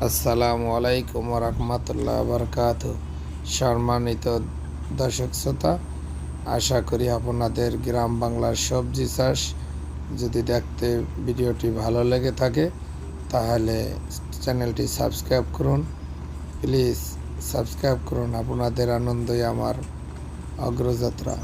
আসসালামু আলাইকুম রহমতুল্লাহ বরকাত। সম্মানিত দর্শক শ্রোতা, আশা করি আপনাদের গ্রাম বাংলার সবজি চাষ যদি দেখতে ভিডিওটি ভালো লেগে থাকে তাহলে চ্যানেলটি সাবস্ক্রাইব করুন। প্লিজ সাবস্ক্রাইব করুন, আপনাদের আনন্দই আমার অগ্রযাত্রা।